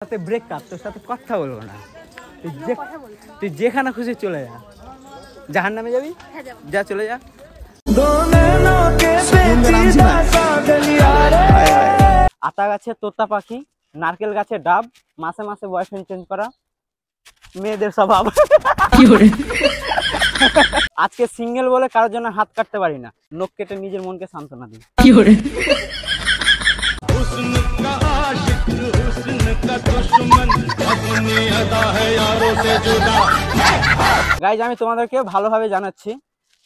সাথে ব্রেকআপ, তোর সাথে কথা বলবো না। তুই যেখানে খুশি চলে যা। জাহান্নামে যাবি? যা, চলে যা। আতা গাছে তোতা পাখি, নারকেল গাছে ডাব, মাসে মাসে বয়ফ্রেন্ড চেঞ্জ করা, মেয়েদের স্বভাব। আজকে সিঙ্গেল বলে কারোর জন্য হাত কাটতে পারি না, নখ কেটে নিজের মনকে সান্ত্বনা দিই। গাইজ, আমি তোমাদেরকে ভালোভাবে জানাচ্ছি,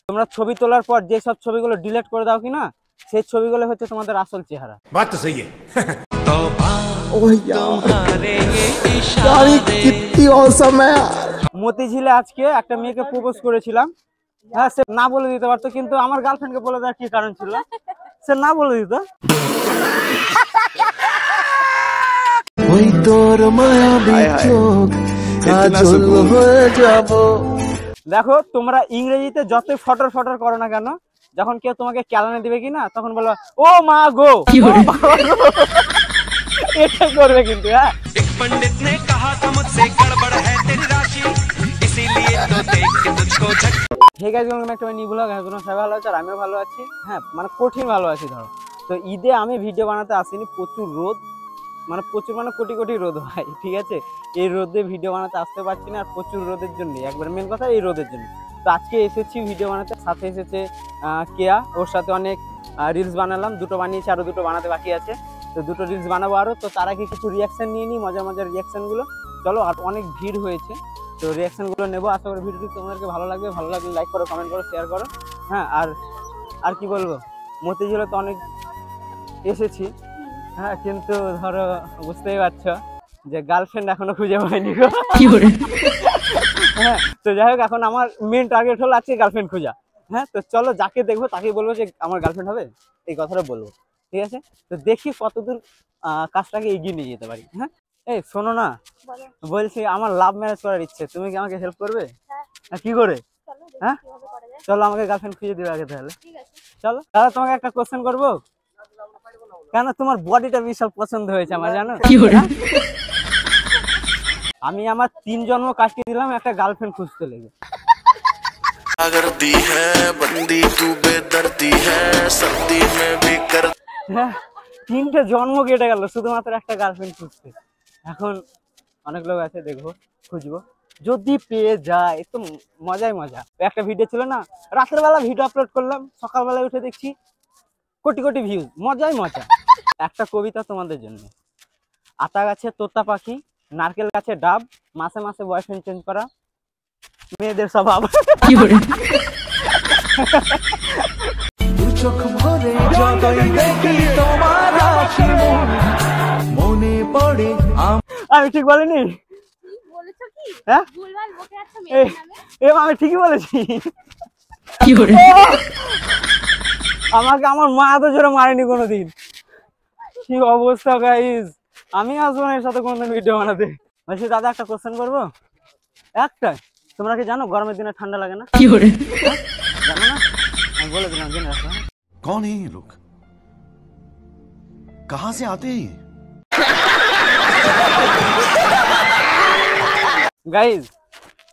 তোমরা ছবি তোলার পর যে সব ছবিগুলো ডিলিট করে দাও কিনা, সেই ছবিগুলো হচ্ছে তোমাদের আসল চেহারা। বাত তো সহি है। মতিঝিলে আজকে একটা মেয়েকে প্রপোজ করেছিলাম। হ্যাঁ, সে না বলে দিতে পারতো, কিন্তু আমার গার্লফ্রেন্ডকে বলে দেওয়ার কি কারণ ছিল? সে না বলে দিত। দেখো, তোমরা ইংরেজিতে যতই ফটর ফটর করো না কেন, যখন কেউ তোমাকে ক্যালানে দিবে কিনা, তখন বলবা ও মা গো। এটা করবে কিন্তু। হ্যাঁ, এক পণ্ডিত ने कहा था मुझसे गड़बड़ है तेरी राशि इसीलिए तो देख के तुझको झट। হে গাইস, একটা নিউ ব্লগ। এখন সবাই ভালো আছে আর আমিও ভালো আছি। হ্যাঁ, মানে কঠিন ভালো আছি। ধরো, তো ঈদে আমি ভিডিও বানাতে আসিনি, প্রচুর রোদ, মানে প্রচুর, মানে কোটি কোটি রোদ হয়, ঠিক আছে। এই রোদে ভিডিও বানাতে আসতে পারছি না, আর প্রচুর রোদের জন্য, একবার মেন কথা এই রোদের জন্য। তো আজকে এসেছি ভিডিও বানাতে, সাথে এসেছে কেয়া, ওর সাথে অনেক রিলস বানালাম, দুটো বানিয়েছি, আরো দুটো বানাতে বাকি আছে। তো দুটো রিলস বানাবো আরো। তো তার আগে কিছু রিয়াকশন নিয়ে নিই, মজার মজার রিয়াকশনগুলো। চলো, আর অনেক ভিড় হয়েছে, তো রিয়াকশনগুলো নেবো। আশা করি ভিডিওটি তোমাদেরকে ভালো লাগবে। ভালো লাগলে লাইক করো, কমেন্ট করো, শেয়ার করো। হ্যাঁ, আর কি বলবো, মতিঝিলে তো অনেক এসেছি। হ্যাঁ, কিন্তু ধরো বুঝতেই পারছো যে গার্লফ্রেন্ড এখনো খুঁজে পাইনি। হ্যাঁ, তো যাই হোক, এখন আমার মেন টার্গেট হলো আজকে গার্লফ্রেন্ড খোঁজা। হ্যাঁ, তো চলো, যাকে দেখবো তাকে বলবো যে আমার গার্লফ্রেন্ড হবে, এই কথাটা বলবো, ঠিক আছে। তো দেখি কতদূর কাজটাকে এগিয়ে নিয়ে যেতে পারি। হ্যাঁ, এই শোনো না, বলছি আমার লাভ ম্যারেজ করার ইচ্ছে, তুমি কি আমাকে হেল্প করবে? হ্যাঁ, কি করে? হ্যাঁ, চলো, আমাকে গার্লফ্রেন্ড খুঁজে দিবে আগে তাহলে। চলো দাদা, তোমাকে একটা কোশ্চেন করবো। কেন তোমার বডিটা বিশাল পছন্দ হয়েছে আমার, জানো? আমি আমার 3 জন্ম কাটিয়ে দিলাম একটা গার্লফ্রেন্ড খুঁজতে লেগে। হ্যাঁ, 3টে জন্ম কেটে গেল শুধুমাত্র একটা গার্লফ্রেন্ড খুঁজতে। এখন অনেক লোক আছে, দেখবো, খুঁজবো, যদি পেয়ে যায় তো মজাই মজা। একটা ভিডিও ছিল না, রাতের বেলা ভিডিও আপলোড করলাম, সকালবেলায় উঠে দেখছি কোটি কোটি ভিউজ, মজাই মজা। একটা কবিতা তোমাদের জন্য। আতা গাছে তোতা পাখি, নারকেল গাছে ডাব, মাসে মাসে বয়ফ্রেন্ড চেঞ্জ করা, মেয়েদের স্বভাব। আমি ঠিক বলিনি? হ্যাঁ, আমি ঠিকই বলেছি। আমাকে আমার মা তো জোরে মারেনি কোনোদিন। কি অবস্থা গাইস, আমি আসবো না এর সাথে কোনোদিন ভিডিও বানাতে। বলছি দাদা, একটা কোশ্চেন করবো। একটা, তোমরা কি জানো গরমের দিনে ঠান্ডা লাগে না? জানো না? আমি বলে দিলাম, জেনে রাখো। कौन है ये लोग, कहां से आते हैं? গাইস,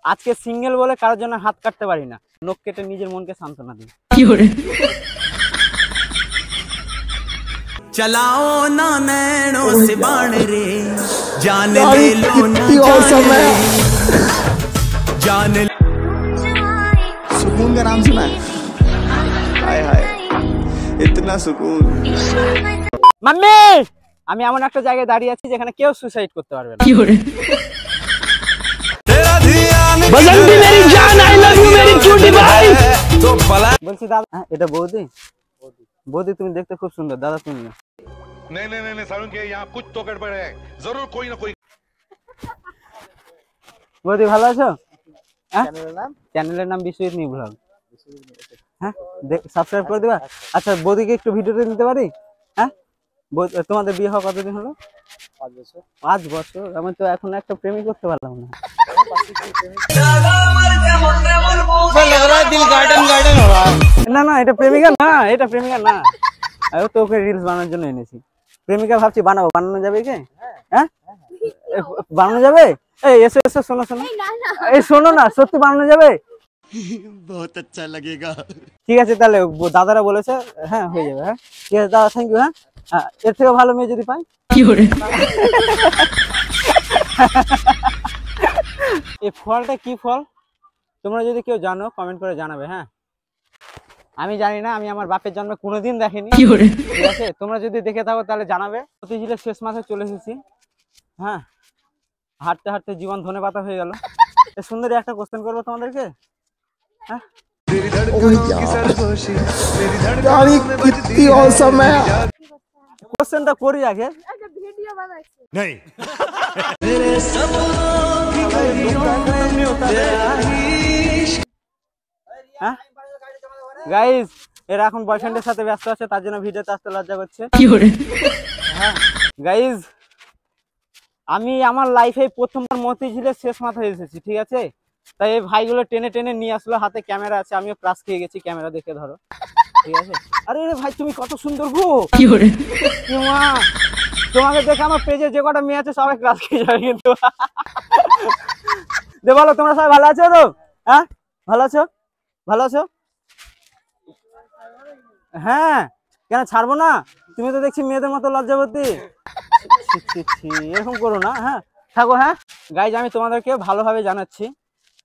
আজকে সিঙ্গেল বলে কারোর জন্য হাত কাটতে পারি না, নখ কেটে নিজের মনকে সান্ত্বনা দিই। चलाओ ना नैनो से बाण रे, जान ले लो ना जान ले। सुकून का नाम सुना है? हाय हाय, इतना सुकून। মাম্মি, আমি এমন একটা জায়গায় দাঁড়িয়ে আছি যেখানে কেউ সুসাইড করতে পারবে না। বজরঙ্গি মেরি জান, আই লাভ ইউ মেরি কিউটি ভাই। বলছি দাদা, এটা বৌদি? বৌদি, তুমি দেখতে খুব সুন্দর। দাদা তুমি না? नहीं नहीं नहीं सारुण के यहाँ कुछ तो गड़बड़ है, जरूर कोई ना कोई। বৌদি ভালো আছো? চ্যানেলের নাম বিশ্বজিৎ নিউ ব্লগ। হ্যাঁ, সাবস্ক্রাইব করে দিবা। আচ্ছা, বৌদিকে একটু ভিডিওতে নিতে পারি? হ্যাঁ, তোমাদের বিয়ে হওয়া কতদিন হলো? 5 বছর। 5 বছর? আমি তো এখন একটা প্রেমিক করতে পারলাম না। না না, এটা প্রেমিকা না, এটা প্রেমিকা না। আমি তো ওকে রিলস বানানোর জন্য এনেছি। প্রেমিকা ভাবছি বানাবো, বানানো যাবে কি? হ্যাঁ, বানানো যাবে? এই এসো এসো, শোনো শোনো, এই শোনো না, সত্যি বানানো যাবে? बहुत अच्छा लगेगा। ঠিক আছে তাহলে দাদারা বলেছে, হ্যাঁ হয়ে যাবে। হ্যাঁ ঠিক আছে দাদা, থ্যাংক ইউ। হ্যাঁ হ্যাঁ, এর থেকে ভালো মেয়ে যদি পাই। এই ফলটা কি ফল তোমরা যদি কেউ জানো কমেন্ট করে জানাবে। হ্যাঁ আমি জানি না, আমি আমার বাপের জন্মে কোনোদিন দেখিনি। ঠিক আছে, তোমরা যদি দেখে থাকো তাহলে জানাবে। মতিঝিলের শেষ মাসে চলে এসেছি। হ্যাঁ হাঁটতে হাঁটতে জীবন ধনেপাতা হয়ে গেল। সুন্দরী একটা কোশ্চেন করবো তোমাদেরকে। হ্যাঁ कितनी औसम है। কোশ্চেনটা করি আগে। नहीं হ্যাঁ গাইস, এরা এখন বয়ফ্রেন্ডের সাথে ব্যস্ত আছে, তার জন্য ভিডিওতে আসতে লজ্জা করছে। হ্যাঁ গাইস, আমি আমার লাইফে প্রথমবার মতিঝিলের শেষ মাথায় এসেছি। ঠিক আছে, তাই এই ভাইগুলো টেনে টেনে নিয়ে আসলো, হাতে ক্যামেরা আছে, আমিও ক্লাস খেয়ে গেছি, ক্যামেরা দেখে ধরো। ঠিক আছে, আরে ভাই তুমি কত সুন্দর গো, তোমাকে দেখে আমার পেজে যে কটা মেয়ে আছে সবাই ক্লাস খেয়ে যাবে কিন্তু। দে বলো, তোমরা সবাই ভালো আছো তো? হ্যাঁ ভালো আছো, ভালো আছো? হ্যাঁ কেন ছাড়বো না? তুমি তো দেখছি মেয়েদের মতো লজ্জাবতী। এরকম করো না। হ্যাঁ থাকো। হ্যাঁ গাইজ, আমি তোমাদেরকে ভালোভাবে জানাচ্ছি,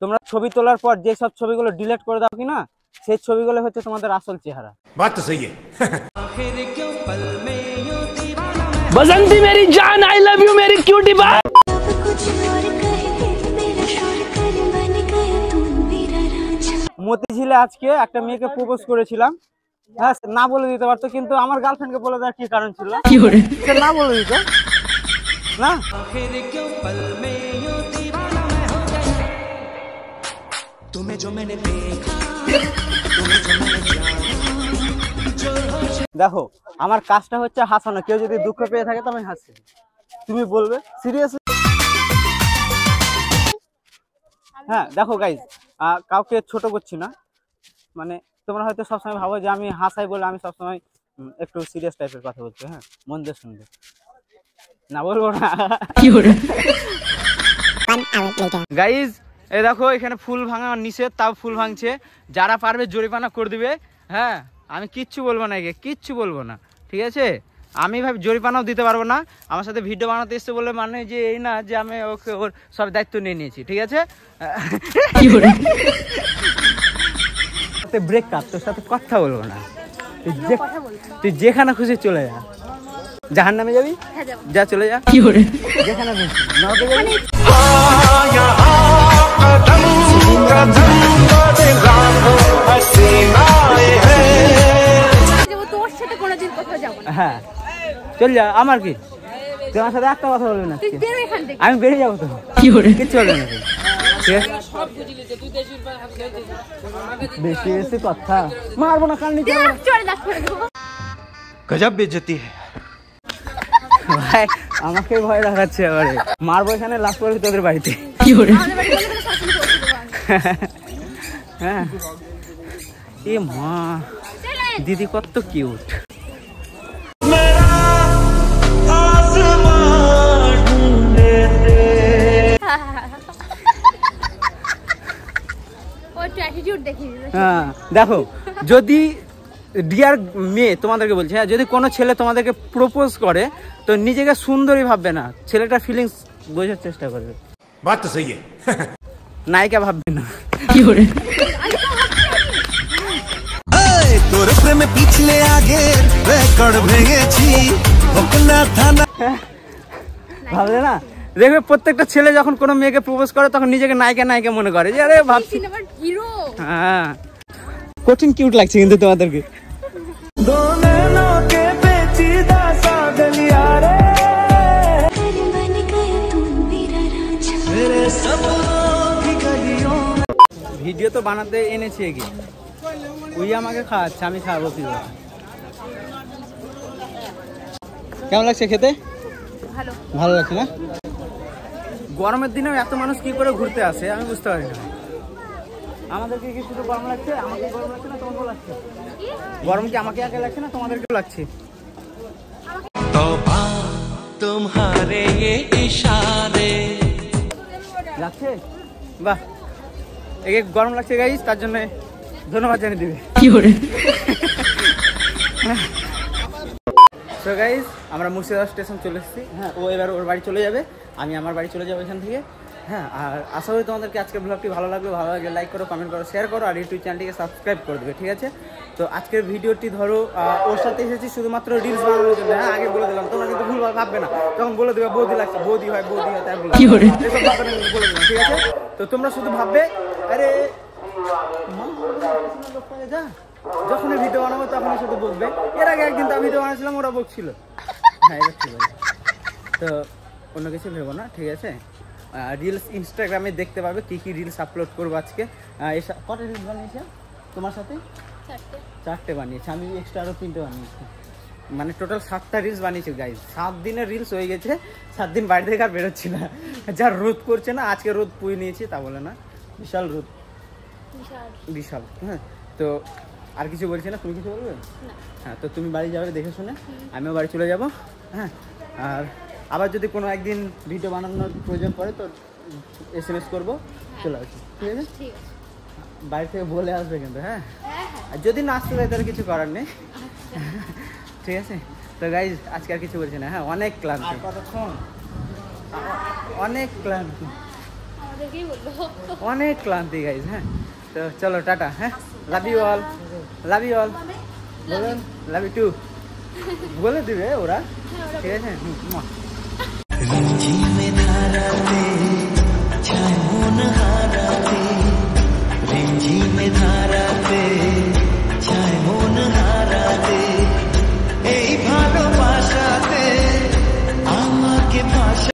তোমরা ছবি তোলার পর যে সব ছবিগুলো ডিলিট করে দাও কিনা, সেই ছবিগুলো হচ্ছে তোমাদের আসল চেহারা। बात तो सही है। बसंती मेरी जान, आई लव यू मेरी क्यूटी बाय। মতিঝিলে আজকে একটা মেয়েকে প্রপোজ করেছিলাম। হ্যাঁ না বলে দিতে পারতো, কিন্তু আমার গার্লফ্রেন্ডকে বলে দেওয়ার কি কারণ ছিল? সে না বলে দিত না। দেখো আমার কাজটা হচ্ছে হাসানো, কেউ যদি দুঃখ পেয়ে থাকে তো আমি হাসি, তুমি বলবে সিরিয়াসলি। হ্যাঁ দেখো গাইজ, কাউকে ছোট করছি না, মানে তোমরা হয়তো সবসময় ভাবো যে আমি হাসাই বলে আমি সবসময় একটু সিরিয়াস টাইপের কথা বলছি। হ্যাঁ মন দিয়ে শুনবে, না বলবো না। গাইজ এই দেখো, এখানে ফুল ভাঙা নিষেধ, তাও ফুল ভাঙছে। যারা পারবে জরিমানা করে দিবে। হ্যাঁ আমি কিচ্ছু বলবো না, একে কিচ্ছু বলবো না। ঠিক আছে, আমি ভাই জরিমানাও দিতে পারবো না। আমার সাথে ভিডিও বানাতে এসছে বলে মানে যে এই না যে আমি ওকে ওর সব দায়িত্ব নিয়ে নিয়েছি। ঠিক আছে, ব্রেক কাপ, তোর সাথে কথা বলবো না। তুই যেখানে খুশি চলে যা, জাহান নামে যাবি, যা চলে যা, যেখানে হ্যাঁ চল যা, আমার কি, তোমার সাথে একটা কথা বলবে না, আমি বেরিয়ে যাবো তো, কিচ্ছু বলবে না। বেশি বেশি কথা মারবো না, কাল নিচে गजब बेइज्जती है। ভাই আমাকে ভয় দেখাচ্ছে, এবারে মারবো এখানে, লাস্ট করবি তোদের বাড়িতে। হ্যাঁ এ মা, দিদি কত কিউট। হ্যাঁ দেখো, যদি ডিয়ার মেয়ে তোমাদেরকে বলছে, হ্যাঁ যদি কোনো ছেলে তোমাদেরকে প্রপোজ করে তো নিজেকে সুন্দরী ভাববে না, ছেলেটার ফিলিংস বোঝার চেষ্টা করবে। बात तो सही है। নায়িকা ভাববে না। তোর প্রেমে পিছলে আগে রেকর্ড ভেঙেছি, ওকনা থানা ভাববে না। দেখবে প্রত্যেকটা ছেলে যখন কোনো মেয়েকে প্রপোজ করে তখন নিজেকে নায়িকা নায়িকা মনে করে, যে আরে ভাবছি। হ্যাঁ কঠিন কিউট লাগছে কিন্তু তোমাদেরকে। ভিডিও তো বানাতে এনেছি এগিয়ে, ওই আমাকে খাওয়াচ্ছে, আমি খাওয়াবো কি? কেমন লাগছে খেতে? ভালো লাগছে না? গরমের দিনেও এত মানুষ কি করে ঘুরতে আসে আমি বুঝতে পারি না। আমাদেরকে কি শুধু গরম লাগছে? আমাকে গরম লাগছে না তোমাকেও লাগছে? গরম কি আমাকে একা লাগছে না তোমাদেরকেও লাগছে? तुम्हारे ये इशारे লাগছে বাহ, একে গরম লাগছে গাইস, তার জন্য ধন্যবাদ জানিয়ে দিবে। সো গাইস আমরা মুর্শিদাবাদ স্টেশন চলে এসেছি। হ্যাঁ, ও এবার ওর বাড়ি চলে যাবে, আমি আমার বাড়ি চলে যাবো এখান থেকে। হ্যাঁ, আর আশা করি তোমাদেরকে আজকের ব্লগটি ভালো লাগবে। ভালো লাগলে লাইক করো, কমেন্ট করো, শেয়ার করো, আর ইউটিউব চ্যানেলটিকে সাবস্ক্রাইব করে দেবে, ঠিক আছে? তো আজকের ভিডিওটি ধরো ওর সাথে এসেছি শুধুমাত্র রিলস বানানোর জন্য। হ্যাঁ, আগে বলে দিলাম, তোমরা কিন্তু ভুল ভাববে না, তখন বলে দেবে বৌদি লাগছে, বৌদি হয় তাই বলে এসব ভাববে না, বলে দিলাম, ঠিক আছে? তো তোমরা শুধু ভাববে আরে লোকটাকে যা, যখনই ভিডিও বানাবো তখনই শুধু বকবে। এর আগে একদিন তো ভিডিও বানাচ্ছিলাম, ওরা বকছিল। হ্যাঁ, এবার ঠিক আছে। তো অন্য কিছু ভেবো না, ঠিক আছে? রিলস ইনস্টাগ্রামে দেখতে পাবে কী কী রিলস আপলোড করবো আজকে। কটা রিলস বানিয়েছে তোমার সাথে? 4টে বানিয়েছে, আমি এক্সট্রা আরও 3টে বানিয়েছি, মানে টোটাল 7টা রিলস বানিয়েছি গাইজ। 7 দিনের রিলস হয়ে গেছে, 7 দিন বাড়ি থেকে আর বেরোচ্ছি না, যা রোদ করছে না। আজকে রোদ পুয়ে নিয়েছি, তা বলে না, বিশাল রোদ, বিশাল। হ্যাঁ, তো আর কিছু বলছি না, তুমি কিছু বলবে? হ্যাঁ, তো তুমি বাড়ি যাবে দেখে শুনে, আমিও বাড়ি চলে যাব। হ্যাঁ, আর আবার যদি কোনো একদিন ভিডিও বানানোর প্রয়োজন পড়ে তো SMS করবো, চলে আসবে, ঠিক আছে? বাড়ি থেকে বলে আসবে কিন্তু। হ্যাঁ, আর যদি না আসতে চাই তাহলে কিছু করার নেই, ঠিক আছে? তো গাইজ আজকে আর কিছু বলছি না। হ্যাঁ, অনেক ক্লান্তি, অনেক ক্লান্তি, অনেক ক্লান্তি গাইজ। হ্যাঁ, তো চলো টাটা। হ্যাঁ, love you all, love you all, বলুন লাভ ইউ টু বলে দিবে ওরা, ঠিক আছে?